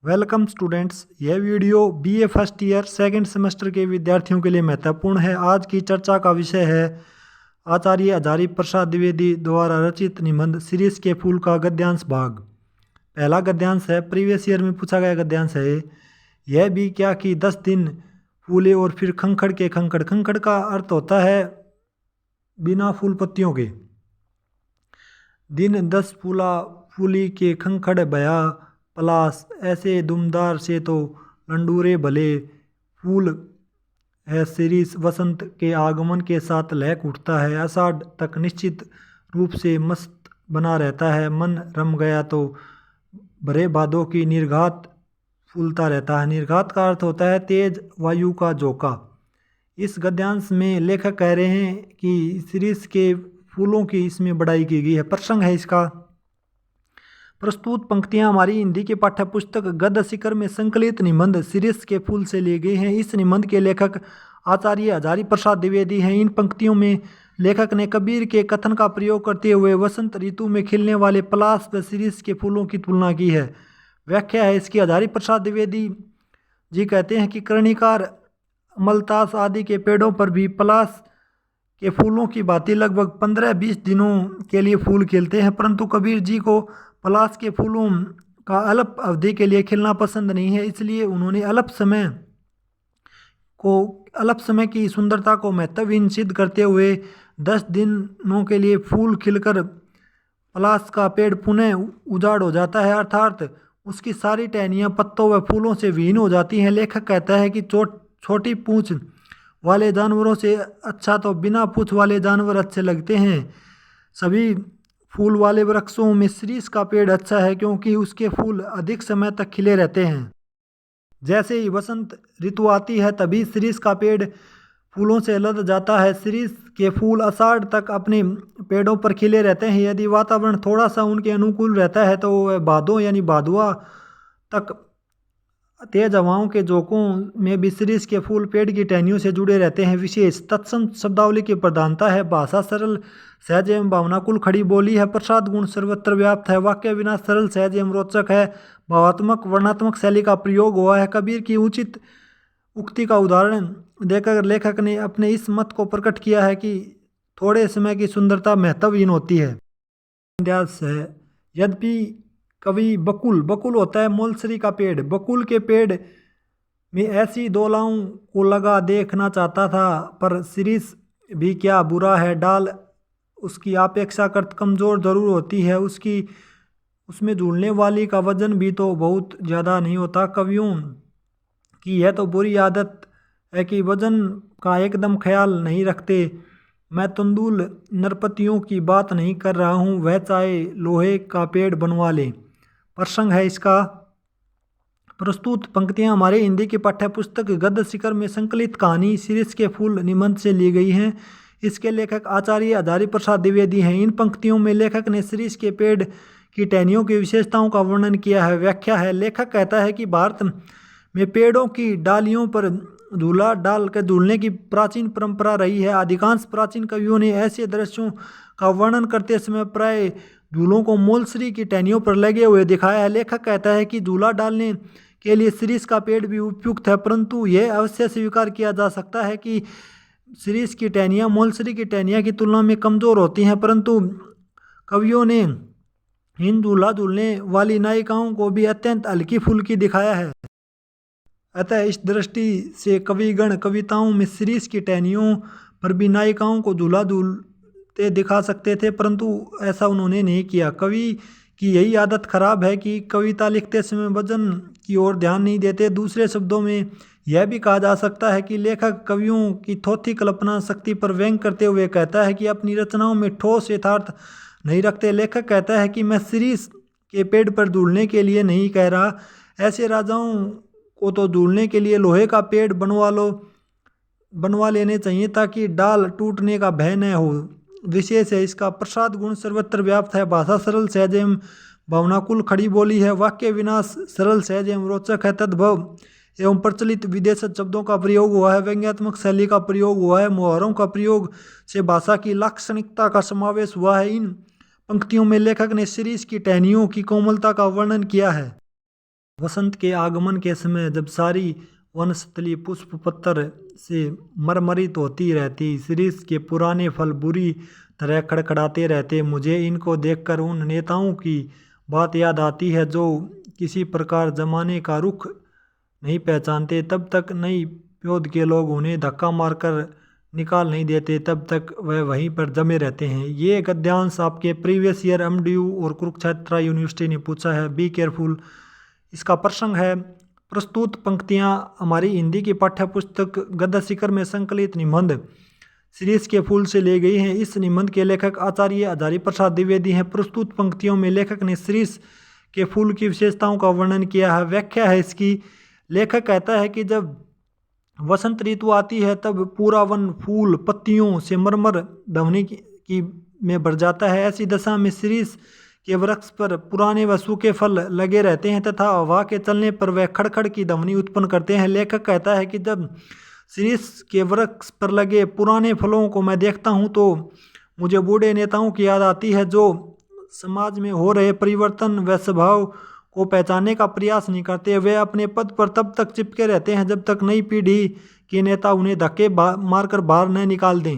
Welcome students, यह video BA first year second semester के विद्यार्थियों के लिए महत्वपूर्ण है। आज की चर्चा का विषय है आचार्य हजारी प्रसाद द्विवेदी द्वारा रचित निबंध सीरीज के फूल का गद्यांश भाग। पहला गद्यांश है, प्रीवियस ईयर में पूछा गया गद्यांश है, यह भी क्या कि 10 दिन फूले और फिर खंखड़ के खंखड़। खंखड़ का अर्थ होता है बिना फूल पत्तियों के। दिन 10 फूला फूली के खंखड़ भया पलास, ऐसे दुमदार से तो लंडूरे भले। फूल है शिरीष, वसंत के आगमन के साथ लहक उठता है। आषाढ़ तक निश्चित रूप से मस्त बना रहता है। मन रम गया तो भरे भादों की निर्घात फूलता रहता है। निर्घात का अर्थ होता है तेज वायु का झोंका। इस गद्यांश में लेखक कह रहे हैं कि शिरीष के फूलों की इसमें बढ़ाई की गई है। प्रसंग है इसका, प्रस्तुत पंक्तियां हमारी हिंदी के पाठ्य पुस्तक गद्य शिखर में संकलित निबंध शिरीष के फूल से लिए गए हैं। इस निबंध के लेखक आचार्य हजारी प्रसाद द्विवेदी हैं। इन पंक्तियों में लेखक ने कबीर के कथन का प्रयोग करते हुए वसंत ऋतु में खिलने वाले पलाश व शिरीष के फूलों की तुलना की है। व्याख्या है इसकी, हजारी प्रसाद द्विवेदी जी कहते हैं कि कर्णिकार, अमलतास आदि के पेड़ों पर भी पलाश के फूलों की भांति लगभग 15-20 दिनों के लिए फूल खिलते हैं, परंतु कबीर जी को पलाश के फूलों का अल्प अवधि के लिए खिलना पसंद नहीं है। इसलिए उन्होंने अल्प समय की सुंदरता को महत्वहीन सिद्ध करते हुए 10 दिनों के लिए फूल खिलकर पलाश का पेड़ पुनः उजाड़ हो जाता है, अर्थात उसकी सारी टहनियाँ पत्तों व फूलों से विहीन हो जाती हैं। लेखक कहता है कि छोटी पूंछ वाले जानवरों से अच्छा तो बिना पूंछ वाले जानवर अच्छे लगते हैं। सभी फूल वाले वृक्षों में शिरीष का पेड़ अच्छा है, क्योंकि उसके फूल अधिक समय तक खिले रहते हैं। जैसे ही वसंत ऋतु आती है तभी शिरीष का पेड़ फूलों से लद जाता है। शिरीष के फूल आषाढ़ तक अपने पेड़ों पर खिले रहते हैं। यदि वातावरण थोड़ा सा उनके अनुकूल रहता है तो वह भादों यानी भादुआ तक तेज हवाओं के झोंकों में भी शिरीष के फूल पेड़ की टहनियों से जुड़े रहते हैं। विशेष तत्सम शब्दावली की प्रधानता है। भाषा सरल सहज एवं भावनाकुल खड़ी बोली है। प्रसाद गुण सर्वत्र व्याप्त है। वाक्य विनाश सरल सहज एवं रोचक है। भावात्मक वर्णात्मक शैली का प्रयोग हुआ है। कबीर की उचित उक्ति का उदाहरण देकर लेखक ने अपने इस मत को प्रकट किया है कि थोड़े समय की सुंदरता महत्वहीन होती है। यद्यपि कवि बकुल होता है मोलसरी का पेड़, बकुल के पेड़ में ऐसी दोलाओं को लगा देखना चाहता था, पर शिरीष भी क्या बुरा है। डाल उसकी अपेक्षाकृत कमज़ोर जरूर होती है, उसमें झूलने वाली का वजन भी तो बहुत ज़्यादा नहीं होता। कवियों की यह तो बुरी आदत है कि वजन का एकदम ख्याल नहीं रखते। मैं तंदुल नरपतियों की बात नहीं कर रहा हूँ, वह चाहे लोहे का पेड़ बनवा ले। प्रसंग है इसका, प्रस्तुत पंक्तियां हमारे हिंदी की पाठ्य पुस्तक गद्य शिखर में संकलित कहानी शिरीष के फूल निबंध से ली गई हैं। इसके लेखक आचार्य हजारी प्रसाद द्विवेदी हैं। इन पंक्तियों में लेखक ने शिरीष के पेड़ की टहनियों की विशेषताओं का वर्णन किया है। व्याख्या है, लेखक कहता है कि भारत में पेड़ों की डालियों पर झूला डाल कर झूलने की प्राचीन परंपरा रही है। अधिकांश प्राचीन कवियों ने ऐसे दृश्यों का वर्णन करते समय प्राय झूलों को मोलसरी की टहनियों पर लगे हुए दिखाया है। लेखक कहता है कि झूला डालने के लिए शिरीष का पेड़ भी उपयुक्त है, परंतु यह अवश्य स्वीकार किया जा सकता है कि शिरीष की टहनियाँ मोलसरी की टहनियाँ की तुलना में कमज़ोर होती हैं। परंतु कवियों ने इन झूला झूलने वाली नायिकाओं को भी अत्यंत हल्की फुल्की दिखाया है। अतः इस दृष्टि से कविगण कविताओं में शिरीष की टहनियों पर भी नायिकाओं को झूला झूलते दिखा सकते थे, परंतु ऐसा उन्होंने नहीं किया। कवि की यही आदत खराब है कि कविता लिखते समय वजन की ओर ध्यान नहीं देते। दूसरे शब्दों में यह भी कहा जा सकता है कि लेखक कवियों की थोथी कल्पना शक्ति पर व्यंग करते हुए कहता है कि अपनी रचनाओं में ठोस यथार्थ नहीं रखते। लेखक कहता है कि मैं शिरीष के पेड़ पर झूलने के लिए नहीं कह रहा, ऐसे राजाओं को तो झूलने के लिए लोहे का पेड़ बनवा लेने चाहिए ताकि डाल टूटने का भय न हो। विशेष है इसका, प्रसाद गुण सर्वत्र व्याप्त है। भाषा सरल सहज एवं भावनाकुल खड़ी बोली है। वाक्य विनाश सरल सहज एवं रोचक है। तद्भव एवं प्रचलित विदेशज शब्दों का प्रयोग हुआ है। व्यंग्यात्मक शैली का प्रयोग हुआ है। मुहावरों का प्रयोग से भाषा की लाक्षणिकता का समावेश हुआ है। इन पंक्तियों में लेखक ने शिरीष की टहनियों की कोमलता का वर्णन किया है। वसंत के आगमन के समय जब सारी वनस्थली पुष्प पत्र से मरमरित होती रहती, शिरीष के पुराने फल बुरी तरह खड़खड़ाते रहते। मुझे इनको देखकर उन नेताओं की बात याद आती है जो किसी प्रकार जमाने का रुख नहीं पहचानते। तब तक नई प्योद के लोग उन्हें धक्का मारकर निकाल नहीं देते, तब तक वह वहीं पर जमे रहते हैं। ये गद्यांश आपके प्रीवियस ईयर एमडीयू और कुरुक्षेत्र यूनिवर्सिटी ने पूछा है। Be careful. इसका प्रसंग है, प्रस्तुत पंक्तियाँ हमारी हिंदी की पाठ्य पुस्तक गद्य शिखर में संकलित निबंध शिरीष के फूल से ले गई हैं। इस निबंध के लेखक आचार्य हजारी प्रसाद द्विवेदी हैं। प्रस्तुत पंक्तियों में लेखक ने शिरीष के फूल की विशेषताओं का वर्णन किया है। व्याख्या है इसकी। लेखक कहता है कि जब वसंत ऋतु आती है तब पूरा वन फूल पत्तियों से मरमर ध्वनि की में भर जाता है। ऐसी दशा में शिरीष के वृक्ष पर पुराने व सूखे फल लगे रहते हैं तथा हवा के चलने पर वह खड़खड़ की ध्वनि उत्पन्न करते हैं। लेखक कहता है कि जब शिरीष के वृक्ष पर लगे पुराने फलों को मैं देखता हूँ तो मुझे बूढ़े नेताओं की याद आती है जो समाज में हो रहे परिवर्तन व स्वभाव को पहचानने का प्रयास नहीं करते। वे अपने पद पर तब तक चिपके रहते हैं जब तक नई पीढ़ी के नेता उन्हें धक्के मारकर बाहर न निकाल दें।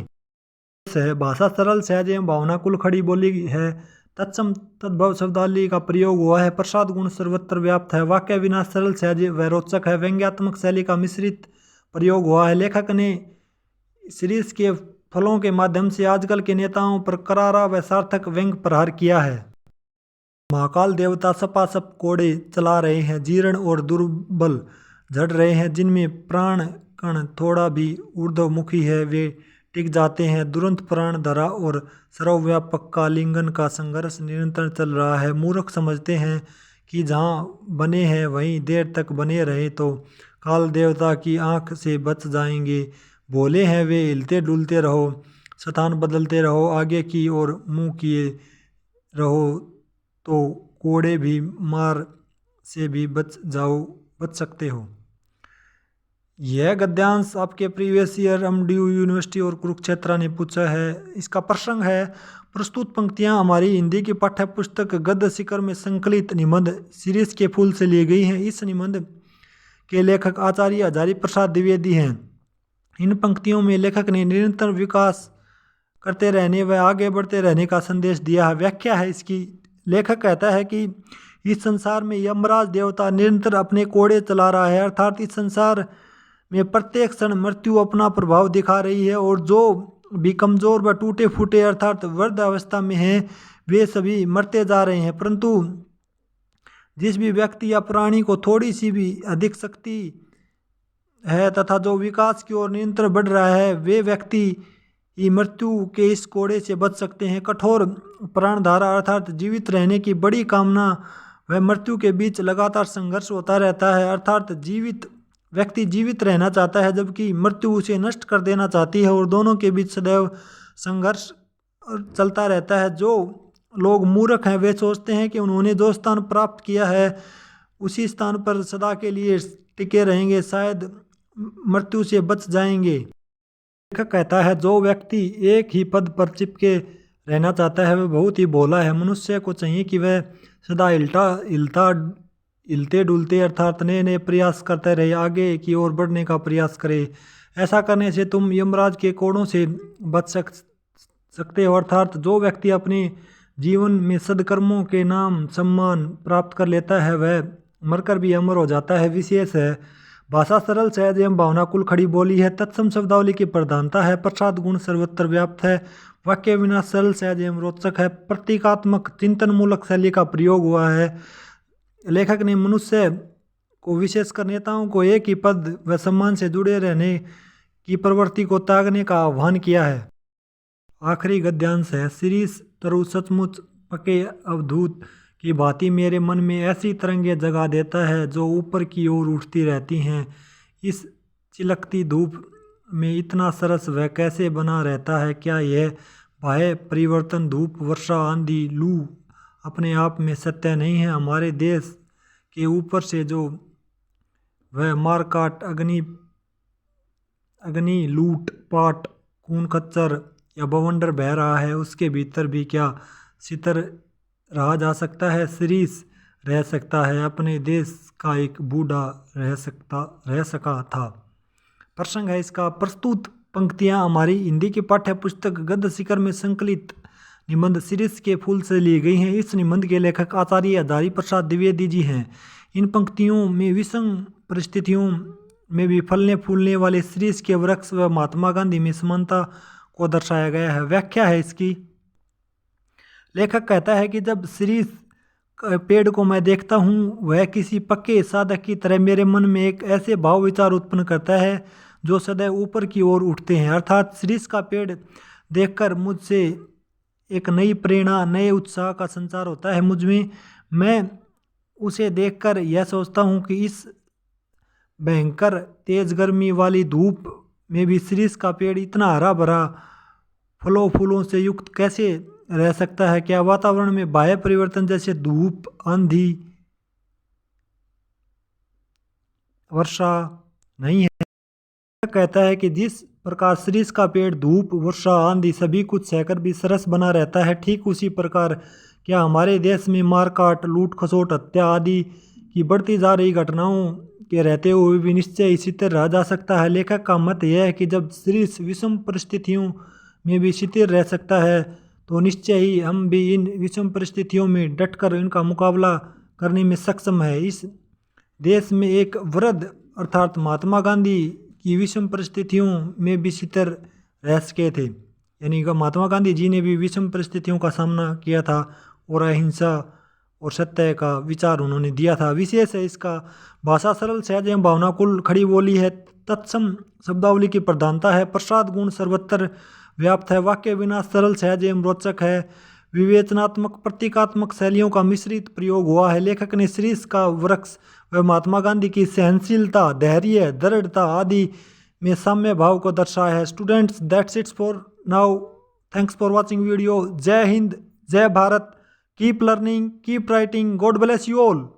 भाषा सरल सहज एवं भावनाकुल खड़ी बोली है। तत्सम तद्भव शब्दावली का प्रयोग हुआ है। प्रसाद गुण सर्वत्र व्याप्त है। वाक्य विनाश सरल सहज व रोचक है। व्यंग्यात्मक शैली का मिश्रित प्रयोग हुआ है। लेखक ने शिरीष के फलों के माध्यम से आजकल के नेताओं पर करारा व सार्थक व्यंग प्रहार किया है। महाकाल देवता सपासप कोड़े चला रहे हैं, जीर्ण और दुर्बल झड़ रहे हैं, जिनमें प्राण कण थोड़ा भी ऊर्ध्वमुखी है वे टिक जाते हैं। तुरंत प्राण धरा और सर्वव्यापक का लिंगन का संघर्ष निरंतर चल रहा है। मूर्ख समझते हैं कि जहाँ बने हैं वहीं देर तक बने रहे तो काल देवता की आंख से बच जाएंगे। भोले हैं वे, हिलते डुलते रहो, स्थान बदलते रहो, आगे की ओर मुंह किए रहो तो कोड़े भी मार से भी बच सकते हो। यह गद्यांश आपके प्रीवियस ईयर एमडीयू यूनिवर्सिटी और कुरुक्षेत्र ने पूछा है। इसका प्रसंग है, प्रस्तुत पंक्तियां हमारी हिंदी की पाठ्य पुस्तक गद्य शिखर में संकलित निबंध शिरीष के फूल से ली गई हैं। इस निबंध के लेखक आचार्य हजारी प्रसाद द्विवेदी हैं। इन पंक्तियों में लेखक ने निरंतर विकास करते रहने व आगे बढ़ते रहने का संदेश दिया है। व्याख्या है इसकी। लेखक कहता है कि इस संसार में यमराज देवता निरंतर अपने कोड़े चला रहा है, अर्थात इस संसार में प्रत्येक क्षण मृत्यु अपना प्रभाव दिखा रही है और जो भी कमजोर व टूटे फूटे अर्थात वृद्ध अवस्था में हैं वे सभी मरते जा रहे हैं। परंतु जिस भी व्यक्ति या प्राणी को थोड़ी सी भी अधिक शक्ति है तथा जो विकास की ओर निरंतर बढ़ रहा है वे व्यक्ति ही मृत्यु के इस कोड़े से बच सकते हैं। कठोर प्राणधारा अर्थात जीवित रहने की बड़ी कामना व मृत्यु के बीच लगातार संघर्ष होता रहता है। अर्थात व्यक्ति जीवित रहना चाहता है जबकि मृत्यु उसे नष्ट कर देना चाहती है और दोनों के बीच सदैव संघर्ष चलता रहता है। जो लोग मूर्ख हैं वे सोचते हैं कि उन्होंने जो स्थान प्राप्त किया है उसी स्थान पर सदा के लिए टिके रहेंगे, शायद मृत्यु से बच जाएंगे। लेखक कहता है जो व्यक्ति एक ही पद पर चिपके रहना चाहता है वह बहुत ही भोला है। मनुष्य को चाहिए कि वह सदा हिलते डुलते अर्थात नए नए प्रयास करते रहे, आगे की ओर बढ़ने का प्रयास करे। ऐसा करने से तुम यमराज के कोड़ों से बच सकते हो। अर्थात जो व्यक्ति अपने जीवन में सदकर्मों के नाम सम्मान प्राप्त कर लेता है वह मरकर भी अमर हो जाता है। विशेष है भाषा सरल सहज एवं भावनाकुल खड़ी बोली है। तत्सम शब्दावली की प्रधानता है। प्रसाद गुण सर्वत्र व्याप्त है। वाक्य विनाश सरल सहज एवं रोचक है। प्रतीकात्मक चिंतन मूलक शैली का प्रयोग हुआ है। लेखक ने मनुष्य को विशेषकर नेताओं को एक ही पद व सम्मान से जुड़े रहने की प्रवृत्ति को त्यागने का आह्वान किया है। आखिरी गद्यांश है, शिरीष तरु सचमुच पके अवधूत की भांति मेरे मन में ऐसी तरंगें जगा देता है जो ऊपर की ओर उठती रहती हैं। इस चिलकती धूप में इतना सरस वह कैसे बना रहता है? क्या यह बाह्य परिवर्तन धूप वर्षा आंधी लू अपने आप में सत्य नहीं है? हमारे देश के ऊपर से जो वह मारकाट अग्नि लूट पाट खून खच्चर या बवंडर बह रहा है उसके भीतर भी क्या सितर रहा जा सकता है? शिरीष रह सकता है, अपने देश का एक बूढ़ा रह सका था। प्रसंग है इसका। प्रस्तुत पंक्तियां हमारी हिंदी की पाठ्य पुस्तक गद्य शिखर में संकलित निबंध सीरीज के फूल से ली गई हैं। इस निबंध के लेखक आचार्य हजारी प्रसाद द्विवेदी जी हैं। इन पंक्तियों में विषम परिस्थितियों में भी फलने फूलने वाले सीरीज के वृक्ष व महात्मा गांधी में समानता को दर्शाया गया है। व्याख्या है इसकी। लेखक कहता है कि जब सीरीज पेड़ को मैं देखता हूँ, वह किसी पक्के साधक की तरह मेरे मन में एक ऐसे भाव विचार उत्पन्न करता है जो सदैव ऊपर की ओर उठते हैं। अर्थात सीरीज का पेड़ देखकर मुझसे एक नई प्रेरणा, नए उत्साह का संचार होता है मुझ में। मैं उसे देखकर यह सोचता हूँ कि इस भयंकर तेज गर्मी वाली धूप में भी सीरीज का पेड़ इतना हरा भरा फलों फूलों से युक्त कैसे रह सकता है। क्या वातावरण में बाह्य परिवर्तन जैसे धूप, आंधी, वर्षा नहीं है? कहता है कि जिस प्रकार सीरीज का पेड़ धूप, वर्षा, आंधी सभी कुछ सहकर भी सरस बना रहता है, ठीक उसी प्रकार क्या हमारे देश में मारकाट, लूट खसोट, हत्या आदि की बढ़ती जा रही घटनाओं के रहते हुए भी निश्चय इसी तरह रह जा सकता है। लेखक का मत यह है कि जब सीरीज विषम परिस्थितियों में भी स्थिर रह सकता है, तो निश्चय ही हम भी इन विषम परिस्थितियों में डटकर इनका मुकाबला करने में सक्षम है। इस देश में एक वृद्ध अर्थात महात्मा गांधी की विषम परिस्थितियों में भी स्थिर रह सके थे। यानी कि महात्मा गांधी जी ने भी विषम परिस्थितियों का सामना किया था और अहिंसा और सत्य का विचार उन्होंने दिया था। विशेष है इसका भाषा सरल सहज एवं भावनाकुल खड़ी बोली है। तत्सम शब्दावली की प्रधानता है। प्रसाद गुण सर्वत्र व्याप्त है। वाक्य विन्यास सरल सहज एवं रोचक है। विवेचनात्मक प्रतीकात्मक शैलियों का मिश्रित प्रयोग हुआ है। लेखक ने सीरीज का वृक्ष व महात्मा गांधी की सहनशीलता, धैर्य, दृढ़ता आदि में साम्य भाव को दर्शाया है। Students, that's it's for now. Thanks for watching video. जय हिंद, जय Bharat. Keep learning, keep writing. God bless you all.